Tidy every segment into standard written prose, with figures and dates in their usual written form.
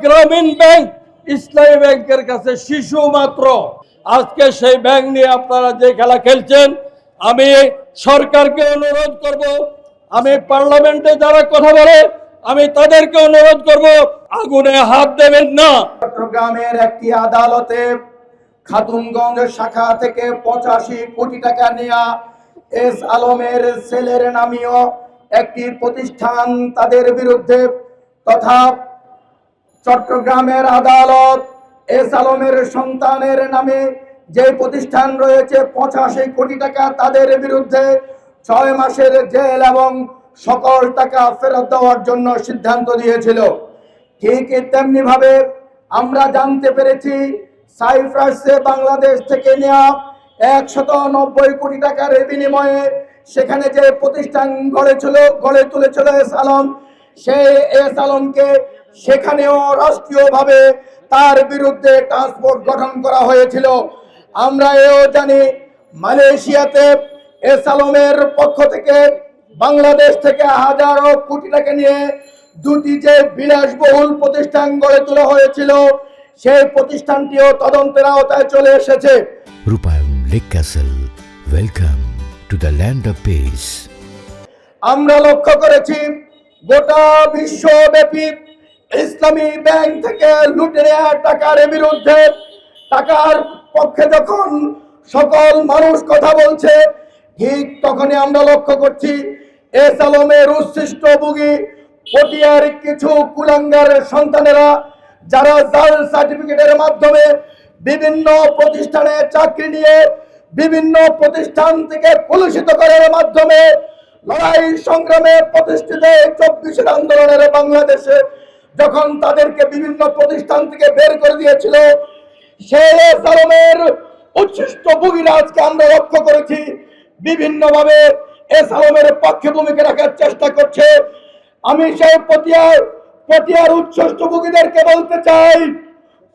গ্রামীণ ব্যাংক ইসলামী ব্যাংকের কাছে শিশু মাত্র। আজকে সেই ব্যাংক নিয়ে আপনারা যে খেলা খেলছেন, আমি সরকারকে অনুরোধ করব, আমি পার্লামেন্টে যারা কথা বলে আমি তাদেরকে অনুরোধ করব, আগুনে হাত দেবেন না। চট্টগ্রামের একটি আদালতে খাতুনগঞ্জ শাখা থেকে 85 কোটি টাকা নেয়া এস আলমের ছেলের নামীয় একটি প্রতিষ্ঠান তাদের বিরুদ্ধে তথা চট্টগ্রামের আদালত এস আলমের সন্তানের নামে যে প্রতিষ্ঠান রয়েছে 85 কোটি টাকা তাদের বিরুদ্ধে 6 মাসের জেল এবং সকল টাকা ফেরত দেওয়ার জন্য সিদ্ধান্ত দিয়েছিল। ঠিক তেমনি ভাবে আমরা জানতে পেরেছি সাইপ্রাসে বাংলাদেশ থেকে নেওয়া 190 কোটি টাকার বিনিময়ে সেখানে যে প্রতিষ্ঠান গড়ে তুলেছিল এস আলম, সেই এস আলমকে সেখানেও রাষ্ট্রীয়ভাবে তার বিরুদ্ধে ট্রান্সপোর্ট গঠন করা হয়েছিল। আমরা এও জানি মালয়েশিয়াতে এস আলমের পক্ষ থেকে বাংলাদেশ থেকে হাজারো কোটি টাকা নিয়ে দুটি যে বিলাসবহুল প্রতিষ্ঠান গড়ে তোলা হয়েছিল, সেই প্রতিষ্ঠানটিও তদন্তের আওতায় চলে এসেছে। রূপায়ণ lake castle, welcome to the land of piece. আমরা লক্ষ্য করেছি গোটা বিশ্বব্যাপী ইসলামী ব্যাংক থেকে লুটে নেওয়া টাকার বিরুদ্ধে, টাকার পক্ষে যখন সকল মানুষ কথা বলছে, ঠিক তখনই আমরা লক্ষ্য করছি এস আলমের উচ্ছিষ্ট ভোগী পটিয়ার কিছু কুলাঙ্গার সন্তানেরা যারা জাল সার্টিফিকেটের মাধ্যমে বিভিন্ন প্রতিষ্ঠানে চাকরি নিয়ে বিভিন্ন প্রতিষ্ঠান থেকে কলুষিত করার মাধ্যমে লড়াই সংগ্রামে প্রতিষ্ঠিত 24 আন্দোলনের বাংলাদেশে যখন তাদেরকে বিভিন্ন প্রতিষ্ঠান থেকে বের করে দিয়েছিল, সেই এস আলমের উচ্ছিষ্ট ভোগীরা আজকে আমরা লক্ষ্য করেছি বিভিন্নভাবে এস আলমের পক্ষে ভূমিকা রাখার চেষ্টা করছে। আমি সেই পটিয়ার উচ্ছিষ্ট ভোগীদেরকে বলতে চাই,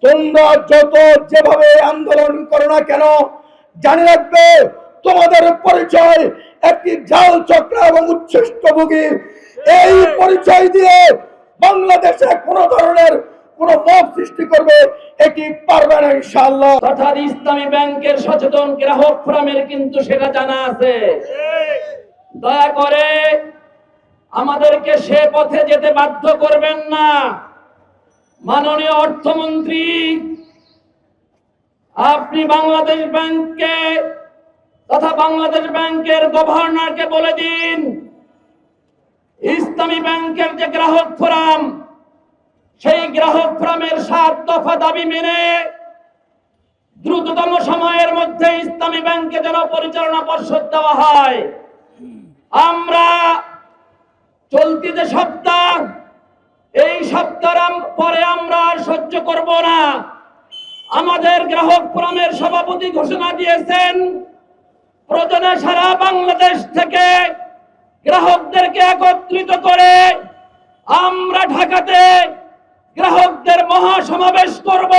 তোমরা যত যেভাবে আন্দোলন করো না কেন, জানি রাখবে তোমাদের পরিচয় একটি জাল চক্র এবং উচ্ছিষ্ট ভোগী। এই পরিচয় দিয়ে বাংলাদেশে কোন ধরনের কোন মব সৃষ্টি করবে এটি পারবে না ইনশাআল্লাহ। অর্থাৎ ইসলামী ব্যাংকের সচেতন গ্রাহক ফোরামের কিন্তু সেটা জানা আছে। দয়া করে আমাদেরকে সে পথে যেতে বাধ্য করবেন না। মাননীয় অর্থমন্ত্রী, আপনি বাংলাদেশ ব্যাংককে তথা বাংলাদেশ ব্যাংকের গভর্নরকে বলে দিন, ইসলামী ব্যাংকের যে গ্রাহক ফোরাম, সেই গ্রাহক ফোরামের 7 দফা দাবি মেনে দ্রুততম সময়ের মধ্যে ইসলামী ব্যাংকে যেন পরিচালনা পর্ষদ দেওয়া হয়। আমরা চলতি যে সপ্তাহ, এই সপ্তাহ পরে আমরা আর সহ্য করব না। আমাদের গ্রাহক ফোরামের সভাপতি ঘোষণা দিয়েছেন, প্রয়োজনে সারা বাংলাদেশ থেকে গ্রাহকদেরকে একত্রিত করে আমরা ঢাকাতে গ্রাহকদের মহাসমাবেশ করব।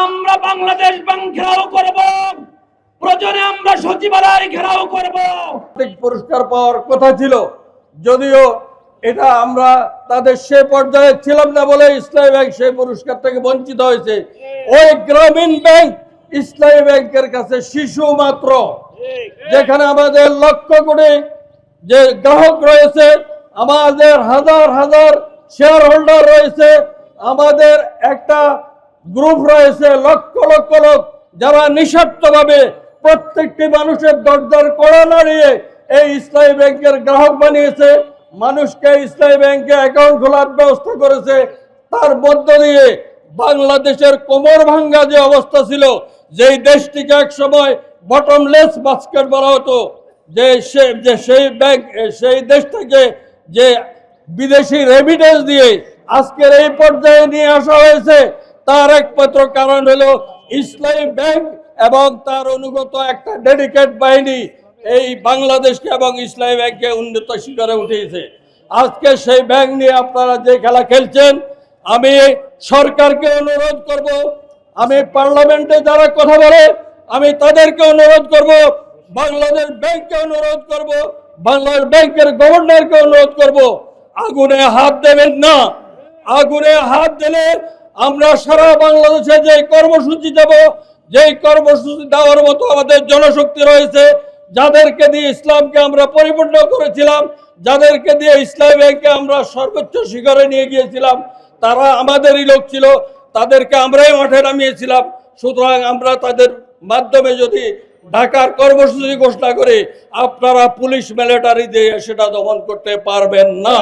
আমরা বাংলাদেশ ব্যাংক ঘেরাও করব, প্রয়োজনে আমরা সচিবালয় ঘেরাও করব। পুরস্কার পাওয়ার কথা ছিল, যদিও এটা আমরা তাদের সে পর্যায়ে ছিলাম না বলে ইসলামী ব্যাংক সেই পুরস্কার থেকে বঞ্চিত হয়েছে। ওই গ্রামীণ ব্যাংক ইসলামী ব্যাংকের কাছে শিশু মাত্র, যেখানে আমাদের লক্ষ কোটি যে গ্রাহক রয়েছে, আমাদের হাজার হাজার শেয়ার হোল্ডার রয়েছে, আমাদের একটা গ্রুপ রয়েছে লক্ষ লক্ষ লোক যারা নিঃস্বার্থভাবে প্রত্যেকটি মানুষের দরজার কড়া নাড়িয়ে এই ইসলামী ব্যাংকের গ্রাহক বানিয়েছে, মানুষকে ইসলামী ব্যাংকে অ্যাকাউন্ট খোলার ব্যবস্থা করেছে। তার মধ্য দিয়ে বাংলাদেশের কোমর ভাঙ্গা যে অবস্থা ছিল, যেই দেশটিকে এক সময় বটমলেস বাস্কেট বলা হতো, যে সেই দেশটাকে যে বিদেশি রেমিটেন্স দিয়ে আজকের এই পর্যায়ে নিয়ে আসা হয়েছে, তার একমাত্র কারণ হলো ইসলামী ব্যাংক এবং তার অনুগত একটা ডেডিকেট বাহিনী এই বাংলাদেশকে এবং ইসলামী ব্যাংকে উন্নত শিখরে উঠিয়েছে। আজকে সেই ব্যাংক নিয়ে আপনারা যে খেলা খেলছেন, আমি সরকারকে অনুরোধ করব, আমি পার্লামেন্টে যারা কথা বলে আমি তাদেরকে অনুরোধ করব, বাংলাদেশ ব্যাংককে অনুরোধ করব, বাংলাদেশ ব্যাংকের গভর্নরকে অনুরোধ করব, আগুনে হাত দেবেন না। আগুনে হাত দিলে আমরা সারা বাংলাদেশে যে কর্মসূচি দেব, যেই কর্মসূচি দেওয়ার মতো আমাদের জনশক্তি রয়েছে, যাদেরকে দিয়ে ইসলামকে আমরা পরিপূর্ণ করেছিলাম, যাদেরকে দিয়ে ইসলামী ব্যাংকে আমরা সর্বোচ্চ শিখরে নিয়ে গিয়েছিলাম, তারা আমাদেরই লোক ছিল, তাদেরকে আমরাই মাঠে নামিয়েছিলাম। সুতরাং আমরা তাদের মাধ্যমে যদি ঢাকার কর্মসূচি ঘোষণা করে, আপনারা পুলিশ মিলিটারি দিয়ে সেটা দমন করতে পারবেন না।